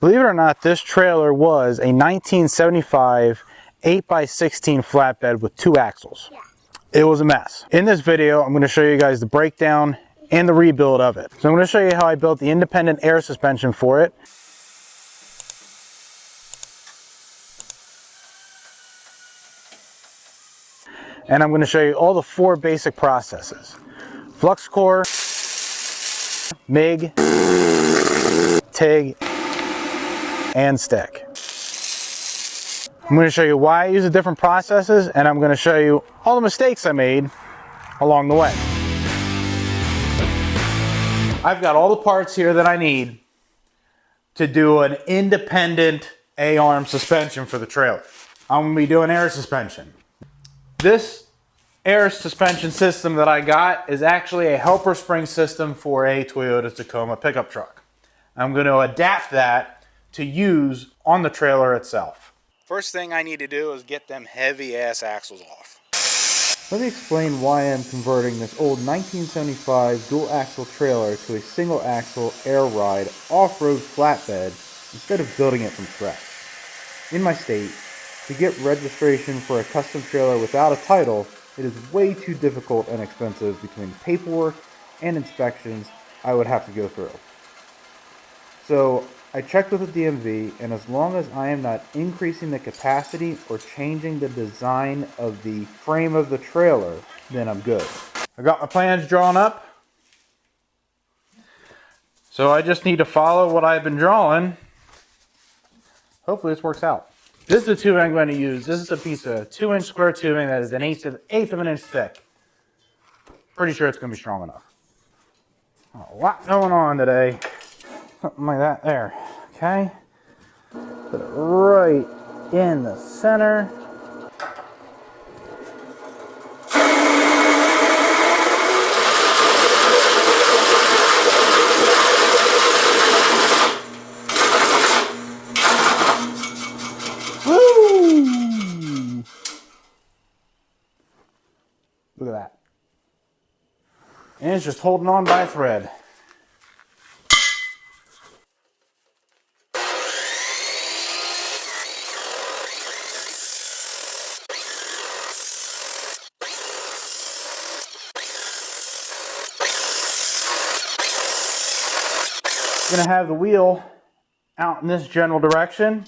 Believe it or not, this trailer was a 1975 8x16 flatbed with 2 axles. Yeah. It was a mess. In this video, I'm going to show you guys the breakdown and the rebuild of it. So I'm going to show you how I built the independent air suspension for it. And I'm going to show you all the 4 basic processes: flux core, MIG, TIG, and stick. I'm going to show you why I use the different processes, and I'm going to show you all the mistakes I made along the way. I've got all the parts here that I need to do an independent A-arm suspension for the trailer. I'm going to be doing air suspension. This air suspension system that I got is actually a helper spring system for a Toyota Tacoma pickup truck. I'm going to adapt that to use on the trailer itself. First thing I need to do is get them heavy ass axles off. Let me explain why I'm converting this old 1975 dual axle trailer to a single axle air ride off-road flatbed instead of building it from scratch. In my state, to get registration for a custom trailer without a title, it is way too difficult and expensive between paperwork and inspections I would have to go through. So I checked with the DMV, and as long as I am not increasing the capacity or changing the design of the frame of the trailer, then I'm good. I got my plans drawn up, so I just need to follow what I've been drawing. Hopefully this works out. This is the tubing I'm going to use. This is a piece of 2-inch square tubing that is an eighth of an inch thick. Pretty sure it's going to be strong enough. A lot going on today. Something like that there. Okay. Put it right in the center. Woo! Look at that. And it's just holding on by a thread. Going to have the wheel out in this general direction.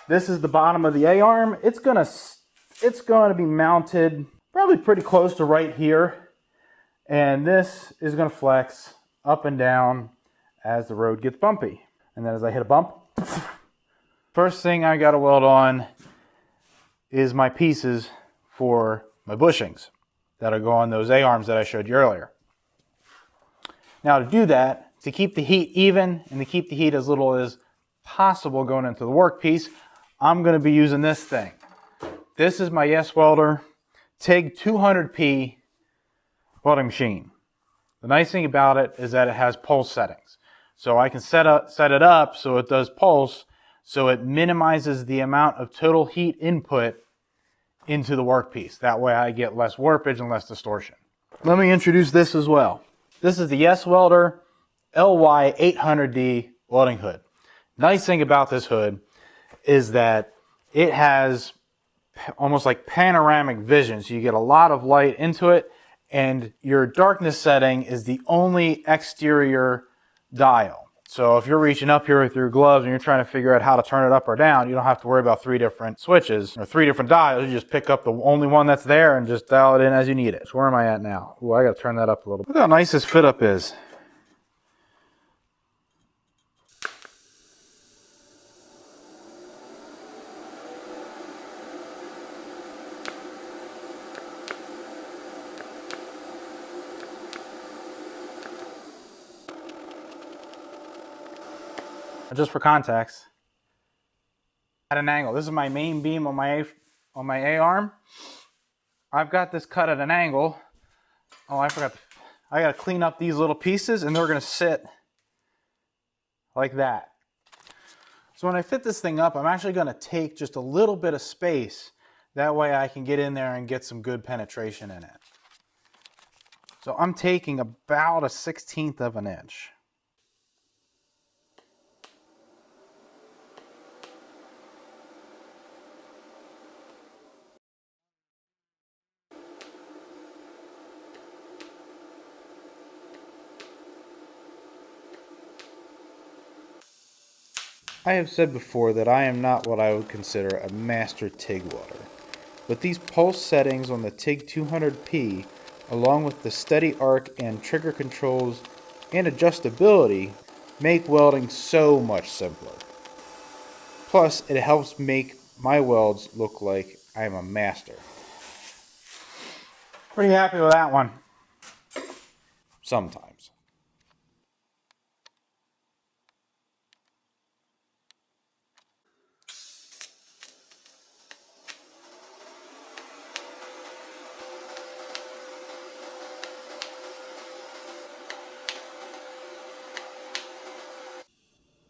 This is the bottom of the A-arm. It's going to be mounted probably pretty close to right here, and this is going to flex up and down as the road gets bumpy. And then as I hit a bump, first thing I got to weld on is my pieces for my bushings that'll go on those A-arms that I showed you earlier. Now to do that, to keep the heat even and to keep the heat as little as possible going into the workpiece, I'm going to be using this thing. This is my YesWelder TIG 200p welding machine. The nice thing about it is that it has pulse settings. So I can set it up so it does pulse, so it minimizes the amount of total heat input into the workpiece. That way I get less warpage and less distortion. Let me introduce this as well. This is the YesWelder LY800D welding hood. Nice thing about this hood is that it has almost like panoramic vision, so you get a lot of light into it, and your darkness setting is the only exterior dial. So if you're reaching up here with your gloves and you're trying to figure out how to turn it up or down, you don't have to worry about 3 different switches or 3 different dials. You just pick up the only one that's there and just dial it in as you need it. So where am I at now? Ooh, I gotta turn that up a little bit. Look how nice this fit up is. Just for context, at an angle. This is my main beam on my A-arm. I've got this cut at an angle. Oh, I forgot. I got to clean up these little pieces, and they're going to sit like that. So when I fit this thing up, I'm actually going to take just a little bit of space. That way I can get in there and get some good penetration in it. So I'm taking about a 1/16 of an inch. I have said before that I am not what I would consider a master TIG welder, but these pulse settings on the TIG 200P, along with the steady arc and trigger controls and adjustability, make welding so much simpler. Plus, it helps make my welds look like I am a master. Pretty happy with that one. Sometimes.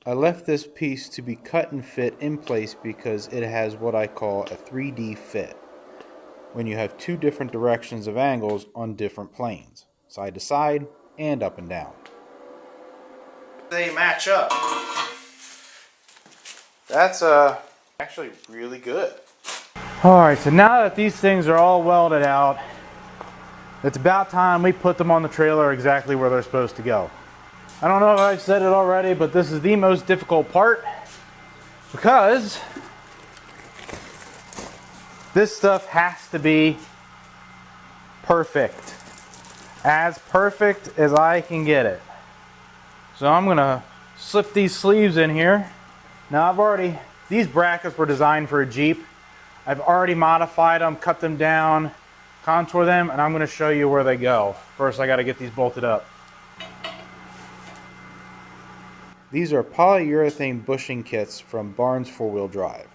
I left this piece to be cut and fit in place because it has what I call a 3D fit, when you have two different directions of angles on different planes, side to side and up and down. They match up. That's actually really good. Alright, so now that these things are all welded out, it's about time we put them on the trailer exactly where they're supposed to go. I don't know if I've said it already, but this is the most difficult part because this stuff has to be perfect. As perfect as I can get it. So I'm gonna slip these sleeves in here. Now these brackets were designed for a Jeep. I've already modified them, cut them down, contour them, and I'm gonna show you where they go. First I gotta get these bolted up. These are polyurethane bushing kits from Barnes 4-wheel drive.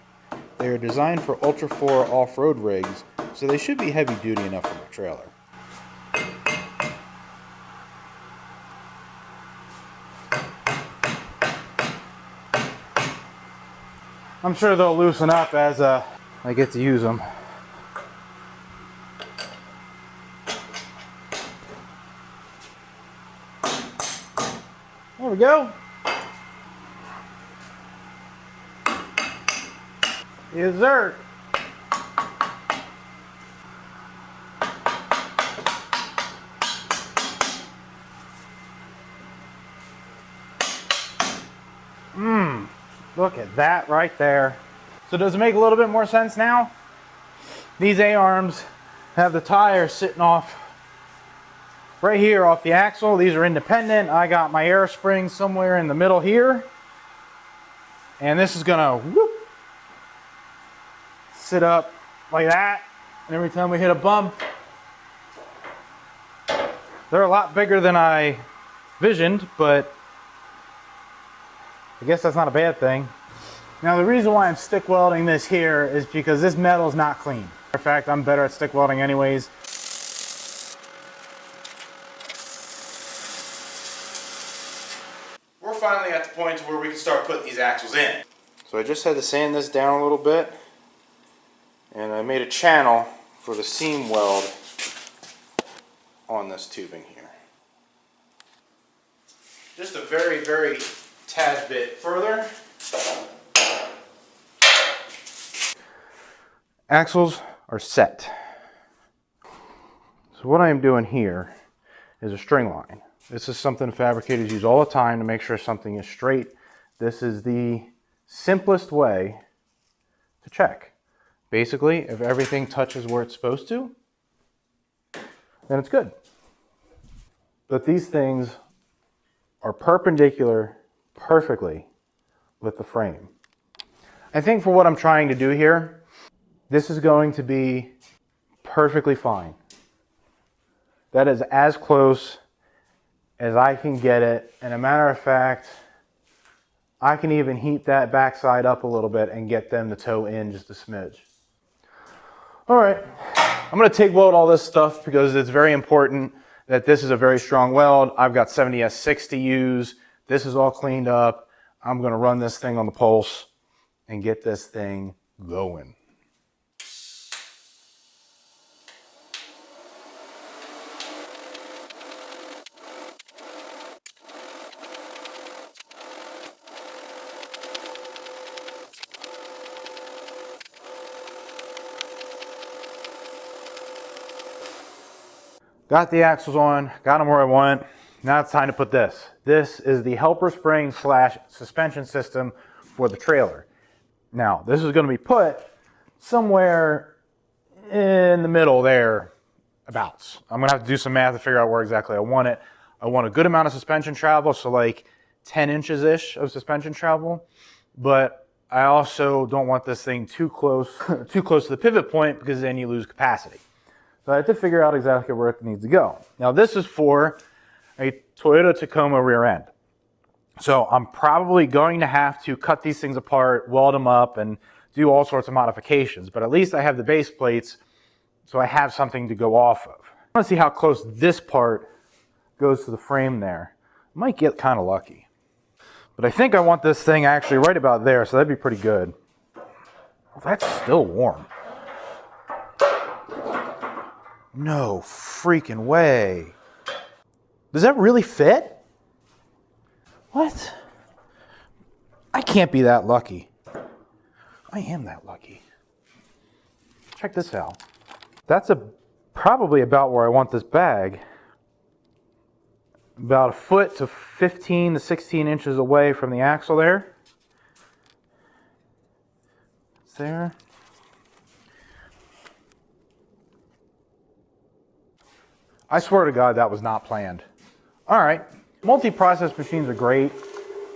They are designed for Ultra 4 off-road rigs, so they should be heavy duty enough for my trailer. I'm sure they'll loosen up as I get to use them. There we go. Yes, sir. Look at that right there. So does it make a little bit more sense now? These A-arms have the tires sitting off right here off the axle. These are independent. I got my air spring somewhere in the middle here. And this is gonna whoop, sit up like that. And every time we hit a bump, they're a lot bigger than I visioned, but I guess that's not a bad thing. Now the reason why I'm stick welding this here is because this metal is not clean. In fact, I'm better at stick welding anyways. We're finally at the point where we can start putting these axles in. So I just had to sand this down a little bit, and I made a channel for the seam weld on this tubing here. Just a very, very tad bit further. Axles are set. So what I am doing here is a string line. This is something fabricators use all the time to make sure something is straight. This is the simplest way to check. Basically, if everything touches where it's supposed to, then it's good. But these things are perpendicular perfectly with the frame. I think for what I'm trying to do here, this is going to be perfectly fine. That is as close as I can get it. And a matter of fact, I can even heat that backside up a little bit and get them to toe in just a smidge. All right, I'm gonna TIG weld all this stuff because it's very important that this is a very strong weld. I've got 70S6 to use. This is all cleaned up. I'm gonna run this thing on the pulse and get this thing going. Got the axles on, got them where I want. Now it's time to put this. This is the helper spring / suspension system for the trailer. Now, this is going to be put somewhere in the middle there, abouts. I'm going to have to do some math to figure out where exactly I want it. I want a good amount of suspension travel, so like 10 inches-ish of suspension travel, but I also don't want this thing too close to the pivot point, because then you lose capacity. So I have to figure out exactly where it needs to go. Now, this is for a Toyota Tacoma rear end. So I'm probably going to have to cut these things apart, weld them up, and do all sorts of modifications. But at least I have the base plates, so I have something to go off of. I want to see how close this part goes to the frame there. I might get kind of lucky. But I think I want this thing actually right about there, so that'd be pretty good. Oh, that's still warm. No freaking way. Does that really fit? What? I can't be that lucky. I am that lucky. Check this out. That's probably about where I want this bag. About a foot to 15 to 16 inches away from the axle there. It's there. I swear to God, that was not planned. All right, multi-process machines are great,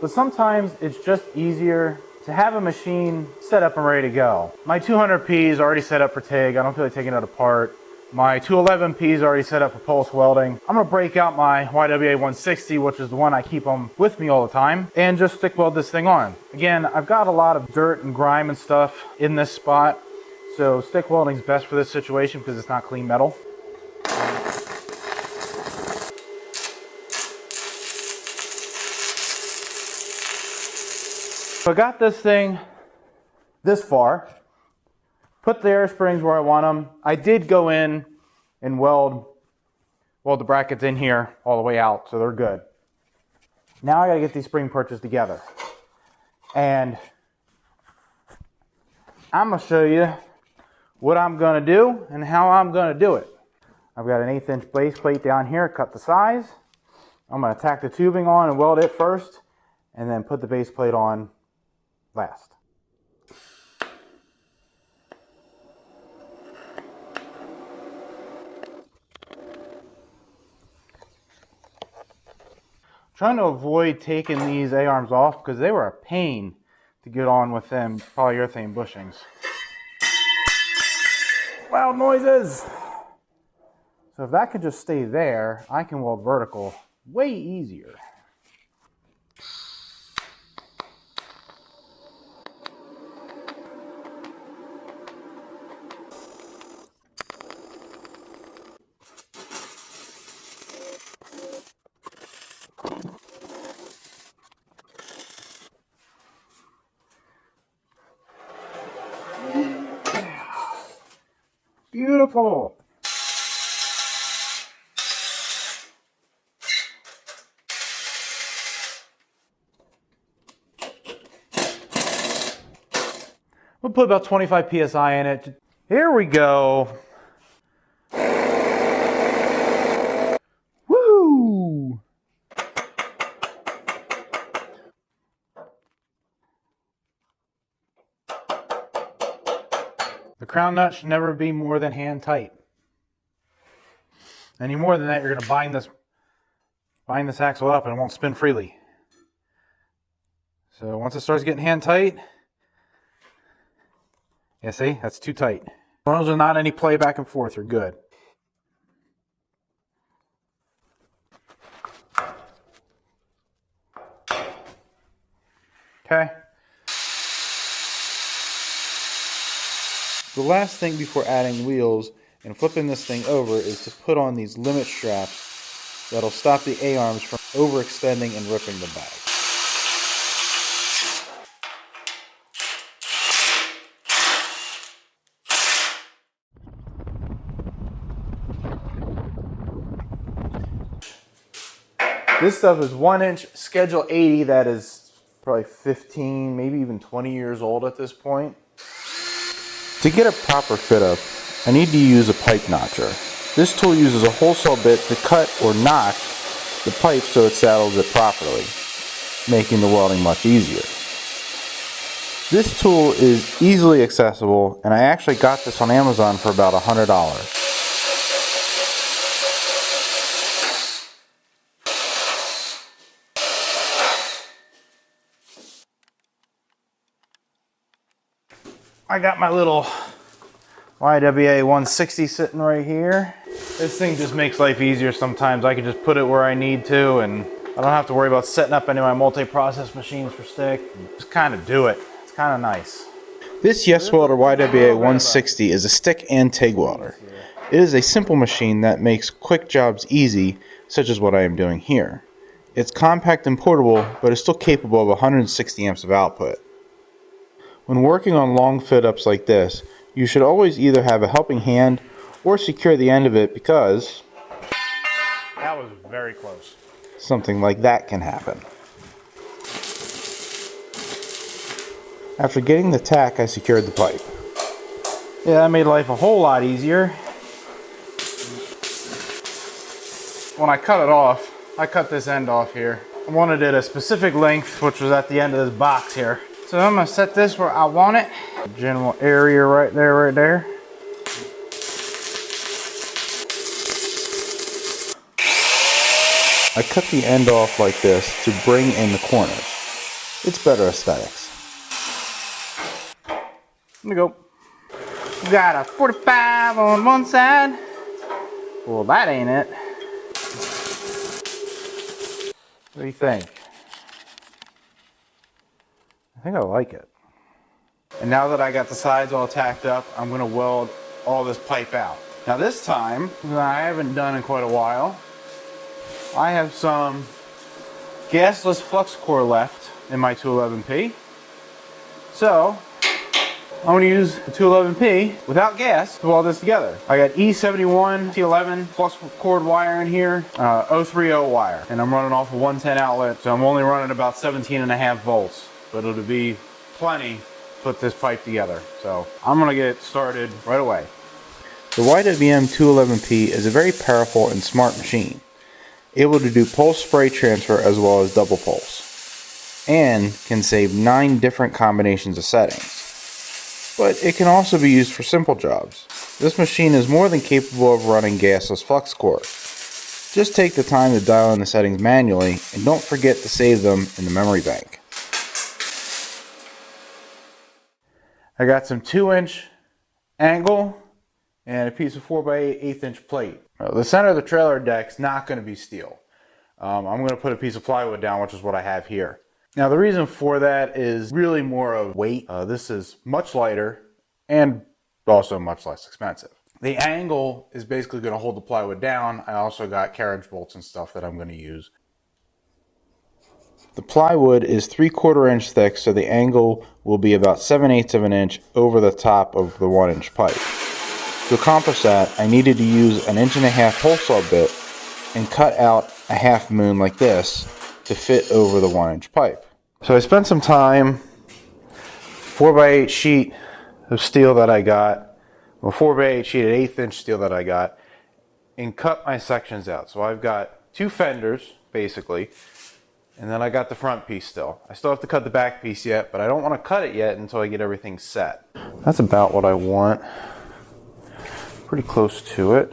but sometimes it's just easier to have a machine set up and ready to go. My 200P is already set up for TIG. I don't feel like taking it apart. My 211P is already set up for pulse welding. I'm gonna break out my YWA 160, which is the one I keep on with me all the time, and just stick weld this thing on. Again, I've got a lot of dirt and grime and stuff in this spot, so stick welding is best for this situation because it's not clean metal. So I got this thing this far, put the air springs where I want them. I did go in and weld the brackets in here all the way out, so they're good. Now I gotta get these spring perches together. And I'm gonna show you what I'm gonna do and how I'm gonna do it. I've got an 1/8 inch base plate down here, cut the size. I'm gonna tack the tubing on and weld it first, and then put the base plate on last. Trying to avoid taking these A-arms off because they were a pain to get on with them polyurethane bushings. Loud noises! So if that could just stay there, I can weld vertical way easier. Beautiful. We'll put about 25 PSI in it. Here we go. Woo! The crown nut should never be more than hand tight. Any more than that, you're going to bind this axle up and it won't spin freely. So once it starts getting hand tight, yeah, see, that's too tight. As long as there's not any play back and forth, you're good. Okay. The last thing before adding wheels and flipping this thing over is to put on these limit straps that'll stop the A-arms from overextending and ripping the bag. This stuff is 1-inch Schedule 80 that is probably 15, maybe even 20 years old at this point. To get a proper fit up, I need to use a pipe notcher. This tool uses a hole saw bit to cut or knock the pipe so it saddles it properly, making the welding much easier. This tool is easily accessible, and I actually got this on Amazon for about $100. I got my little YWA 160 sitting right here. This thing just makes life easier sometimes. I can just put it where I need to, and I don't have to worry about setting up any of my multi-process machines for stick. Just kind of do it. It's kind of nice. This YesWelder YWA 160 is a stick and TIG welder. It is a simple machine that makes quick jobs easy, such as what I am doing here. It's compact and portable, but is still capable of 160 amps of output. When working on long fit-ups like this, you should always either have a helping hand or secure the end of it, because that was very close. Something like that can happen. After getting the tack, I secured the pipe. Yeah, that made life a whole lot easier. When I cut it off, I cut this end off here. I wanted it a specific length, which was at the end of this box here. So I'm going to set this where I want it. General area right there. I cut the end off like this to bring in the corners. It's better aesthetics. Let me go. We got a 45 on one side. Well, that ain't it. What do you think? I think I like it. And now that I got the sides all tacked up, I'm going to weld all this pipe out. Now this time, that I haven't done in quite a while, I have some gasless flux core left in my 211P. So I'm going to use the 211P without gas to weld this together. I got E71 T11 flux cord wire in here, 030 wire, and I'm running off a 110 outlet, so I'm only running about 17.5 volts, but it'll be plenty to put this pipe together. So I'm going to get started right away. The YWM 211P is a very powerful and smart machine, able to do pulse spray transfer as well as double pulse, and can save 9 different combinations of settings. But it can also be used for simple jobs. This machine is more than capable of running gasless flux core. Just take the time to dial in the settings manually, and don't forget to save them in the memory bank. I got some 2-inch angle and a piece of 4x8 1/8-inch plate. The center of the trailer deck's not going to be steel. I'm going to put a piece of plywood down, which is what I have here. Now the reason for that is really more of weight. This is much lighter and also much less expensive. The angle is basically going to hold the plywood down. I also got carriage bolts and stuff that I'm going to use. The plywood is 3/4 inch thick, so the angle will be about 7/8 of an inch over the top of the 1-inch pipe. To accomplish that, I needed to use an 1.5-inch hole saw bit and cut out a half moon like this to fit over the 1-inch pipe. So I spent some time, 4x8 sheet of steel that I got, well, 4x8 sheet of 1/8-inch steel that I got, and cut my sections out. So I've got 2 fenders, basically, and then I got the front piece still. I still have to cut the back piece yet, but I don't want to cut it yet until I get everything set. That's about what I want. Pretty close to it.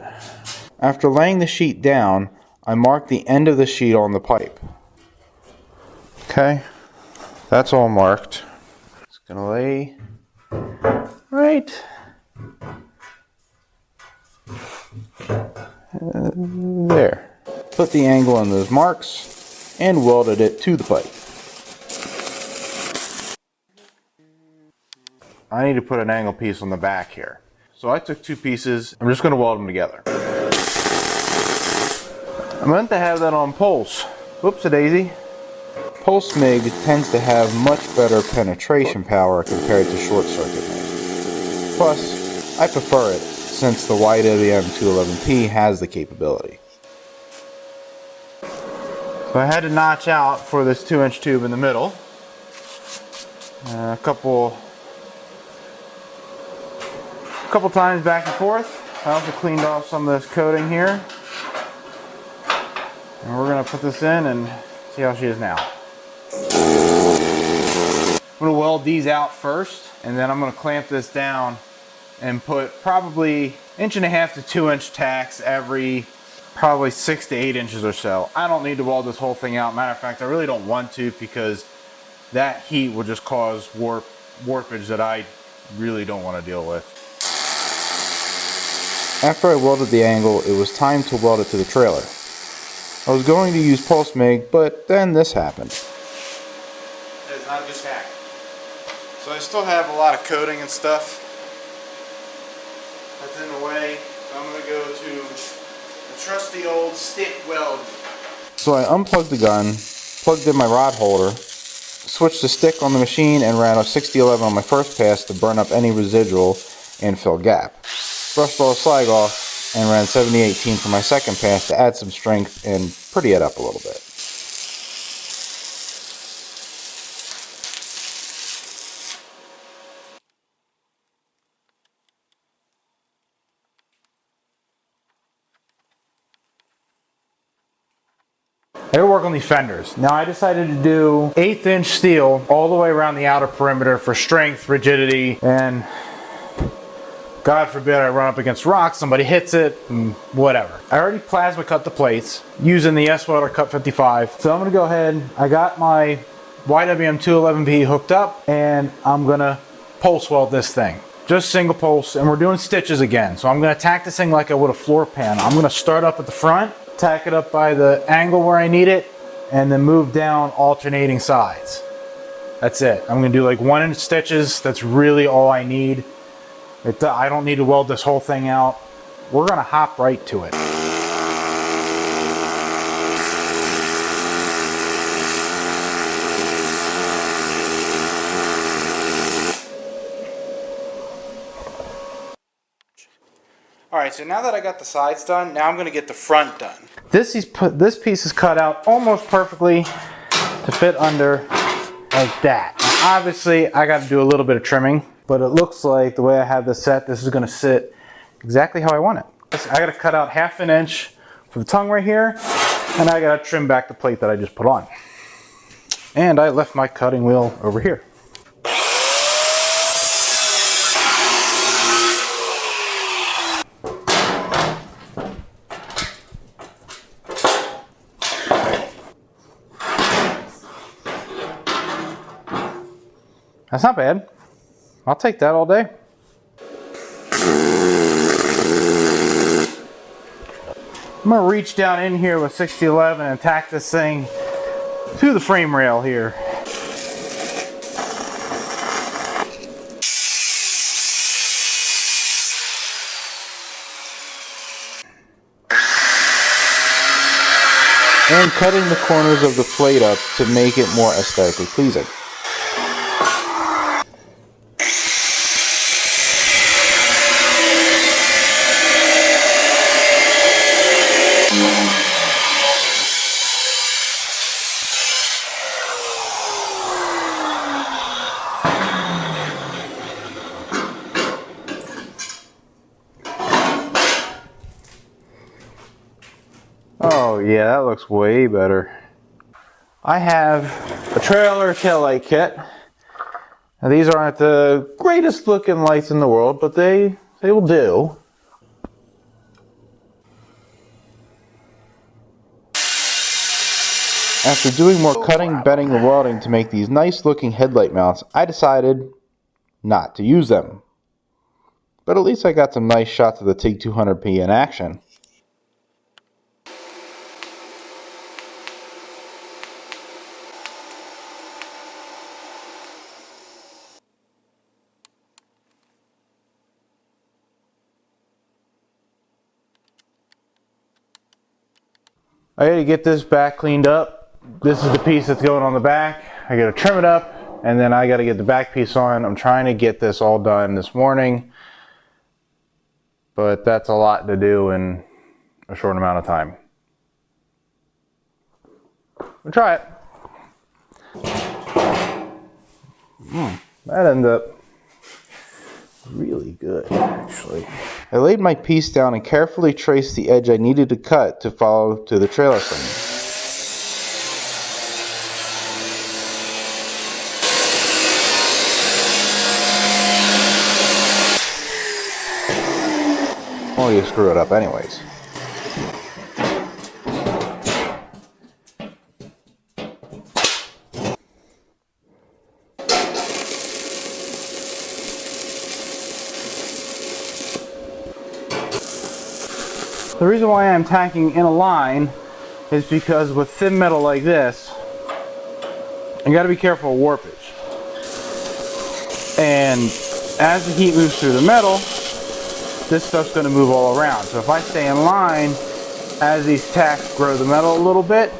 After laying the sheet down, I marked the end of the sheet on the pipe. Okay, that's all marked. It's gonna lay right there. Put the angle on those marks and welded it to the pipe. I need to put an angle piece on the back here. So I took 2 pieces. I'm just going to weld them together. I meant to have that on pulse. Whoops-a-daisy. Pulse MIG tends to have much better penetration power compared to short circuit MIG. Plus, I prefer it since the YWM 211P has the capability. So I had to notch out for this 2-inch tube in the middle. A couple times back and forth. I also cleaned off some of this coating here. And we're going to put this in and see how she is now. I'm gonna weld these out first, and then I'm gonna clamp this down and put probably 1.5 to 2 inch tacks every probably 6 to 8 inches or so. I don't need to weld this whole thing out. Matter of fact, I really don't want to, because that heat will just cause warpage that I really don't want to deal with. After I welded the angle, it was time to weld it to the trailer. I was going to use pulse MIG, but then this happened. That is not a good tack. So I still have a lot of coating and stuff that's in the way. So I'm going to go to the trusty old stick weld. So I unplugged the gun, plugged in my rod holder, switched the stick on the machine, and ran a 6011 on my first pass to burn up any residual and fill gap. Brushed all the slag off and ran 7018 for my second pass to add some strength and pretty it up a little bit. I gotta work on these fenders. Now I decided to do 1/8 inch steel all the way around the outer perimeter for strength, rigidity, and God forbid I run up against rocks, somebody hits it, and whatever. I already plasma cut the plates using the YesWelder Cut 55. So I'm gonna go ahead, I got my YWM 211B hooked up, and I'm gonna pulse weld this thing. Just single pulse, and we're doing stitches again. So I'm gonna tack this thing like I would a floor pan. I'm gonna start up at the front, tack it up by the angle where I need it, and then move down alternating sides. That's it. I'm gonna do like 1 inch stitches. That's really all I need. I don't need to weld this whole thing out. We're gonna hop right to it. All right, so now that I got the sides done, now I'm gonna get the front done. This piece is cut out almost perfectly to fit under like that. Now, obviously, I gotta do a little bit of trimming, but it looks like the way I have this set, this is gonna sit exactly how I want it. I gotta cut out 1/2 inch for the tongue right here, and I gotta trim back the plate that I just put on. And I left my cutting wheel over here. That's not bad. I'll take that all day. I'm gonna reach down in here with 6011 and tack this thing to the frame rail here. And cutting the corners of the plate up to make it more aesthetically pleasing. Oh yeah, that looks way better. I have a trailer taillight kit. Now these aren't the greatest looking lights in the world, but they will do. After doing more cutting, bending, and welding to make these nice looking headlight mounts, I decided not to use them. But at least I got some nice shots of the TIG 200P in action. I gotta get this back cleaned up. This is the piece that's going on the back. I gotta trim it up, and then I gotta get the back piece on. I'm trying to get this all done this morning, but that's a lot to do in a short amount of time. We'll try it. That ended up really good, actually. I laid my piece down and carefully traced the edge I needed to cut to follow to the trailer frame. penalty to screw it up anyways. The reason why I'm tacking in a line is because with thin metal like this, you got to be careful of warpage. And as the heat moves through the metal, this stuff's going to move all around. So if I stay in line, as these tacks grow the metal a little bit,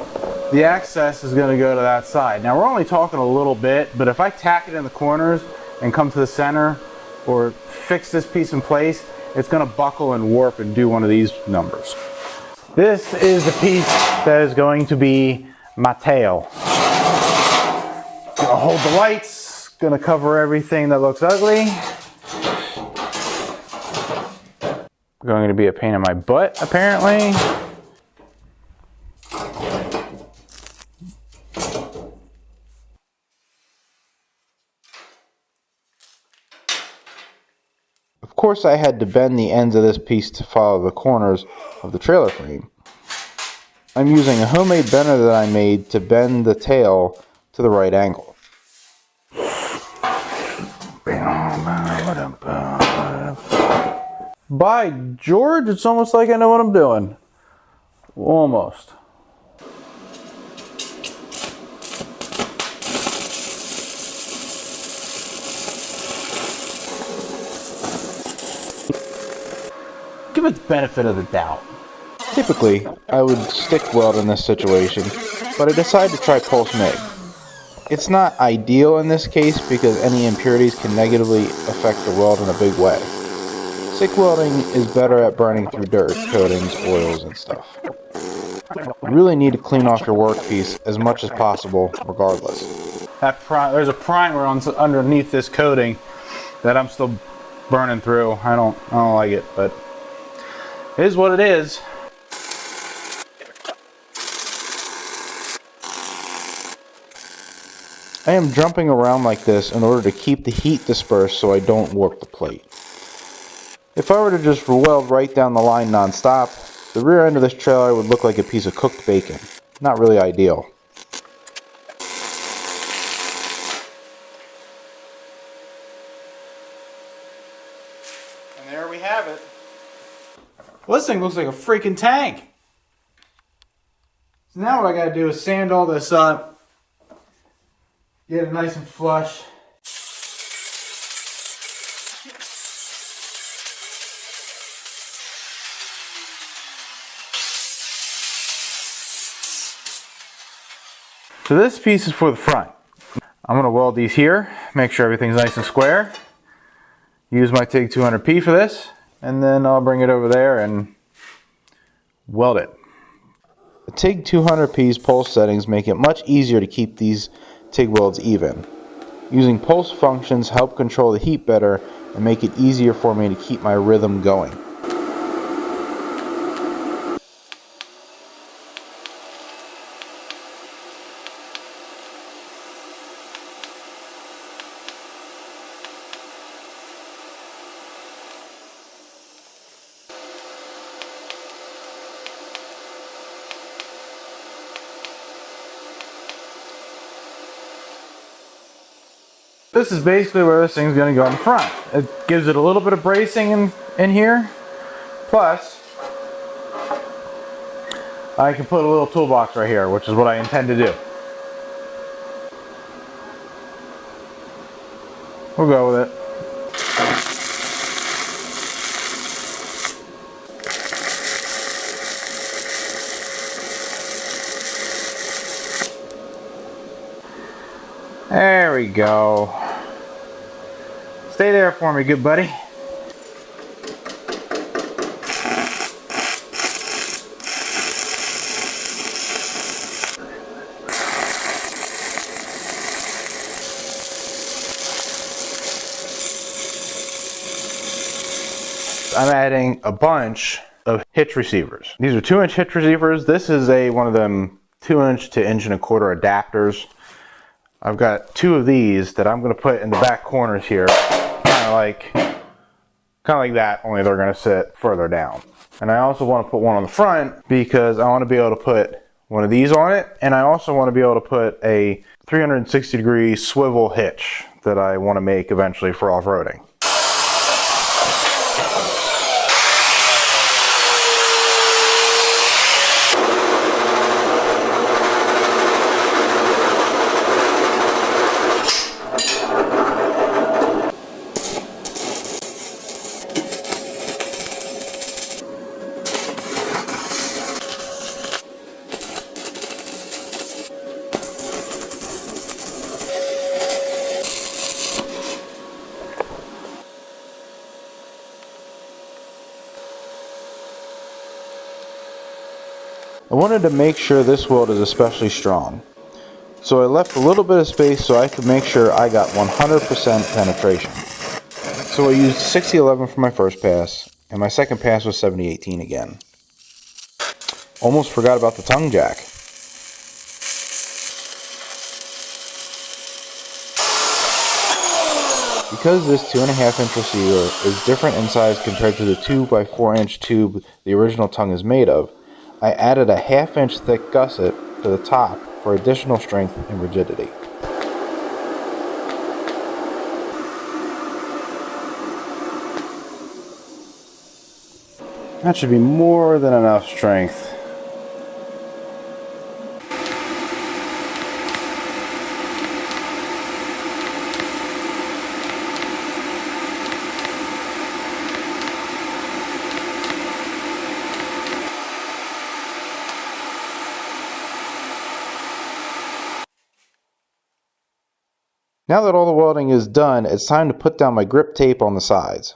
the excess is going to go to that side. Now we're only talking a little bit, but if I tack it in the corners and come to the center or fix this piece in place, it's going to buckle and warp and do one of these numbers. This is the piece that is going to be my tail. Gonna hold the lights, gonna cover everything that looks ugly. Going to be a pain in my butt, apparently. Of course, I had to bend the ends of this piece to follow the corners of the trailer frame. I'm using a homemade bender that I made to bend the tail to the right angle. By George, it's almost like I know what I'm doing. Almost. Give it the benefit of the doubt. Typically, I would stick weld in this situation, but I decided to try pulse MIG. It's not ideal in this case because any impurities can negatively affect the weld in a big way. Stick welding is better at burning through dirt, coatings, oils, and stuff. You really need to clean off your workpiece as much as possible, regardless. There's a primer underneath this coating that I'm still burning through. I don't like it, but it is what it is. I am jumping around like this in order to keep the heat dispersed so I don't warp the plate. If I were to just weld right down the line non-stop, the rear end of this trailer would look like a piece of cooked bacon. Not really ideal. And there we have it. Well, this thing looks like a freaking tank. So now what I gotta do is sand all this up, get it nice and flush. So this piece is for the front. I'm going to weld these here, make sure everything's nice and square. Use my TIG 200P for this, and then I'll bring it over there and weld it. The TIG 200P's pulse settings make it much easier to keep these TIG welds even. Using pulse functions help control the heat better and make it easier for me to keep my rhythm going. This is basically where this thing's going to go in the front. It gives it a little bit of bracing in here. Plus, I can put a little toolbox right here, which is what I intend to do. We'll go with it. There we go. Stay there for me, good buddy. I'm adding a bunch of hitch receivers. These are 2-inch hitch receivers. This is one of them 2-inch to 1.25-inch adapters. I've got 2 of these that I'm going to put in the back corners here, kind of like Kind of like that, only they're going to sit further down. And I also want to put one on the front because I want to be able to put one of these on it, and I also want to be able to put a 360-degree swivel hitch that I want to make eventually for off-roading. I wanted to make sure this weld is especially strong, so I left a little bit of space so I could make sure I got 100% penetration. So I used 6011 for my first pass, and my second pass was 7018 again. Almost forgot about the tongue jack. Because this 2.5-inch receiver is different in size compared to the 2x4-inch tube the original tongue is made of, I added a 1/2-inch thick gusset to the top for additional strength and rigidity. That should be more than enough strength. Now that all the welding is done, it's time to put down my grip tape on the sides.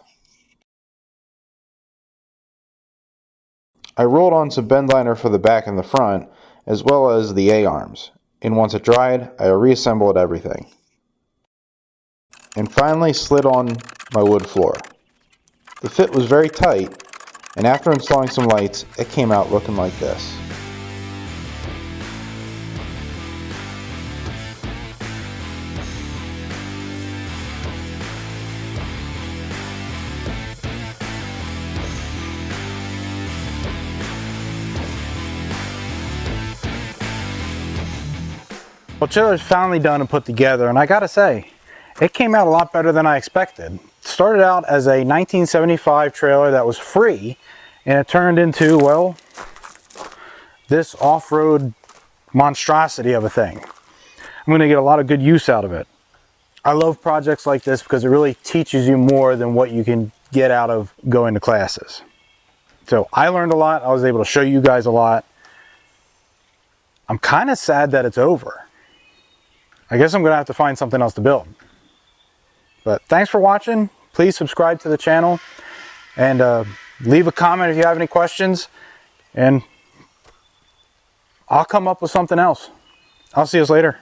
I rolled on some bend liner for the back and the front, as well as the A-arms, and once it dried, I reassembled everything. And finally slid on my wood floor. The fit was very tight, and after installing some lights, it came out looking like this. Well, chiller's finally done and put together, and I gotta say, it came out a lot better than I expected. It started out as a 1975 trailer that was free, and it turned into, well, this off-road monstrosity of a thing. I'm gonna get a lot of good use out of it. I love projects like this because it really teaches you more than what you can get out of going to classes. So I learned a lot. I was able to show you guys a lot. I'm kind of sad that it's over. I guess I'm going to have to find something else to build. But thanks for watching. Please subscribe to the channel and leave a comment if you have any questions. And I'll come up with something else. I'll see you later.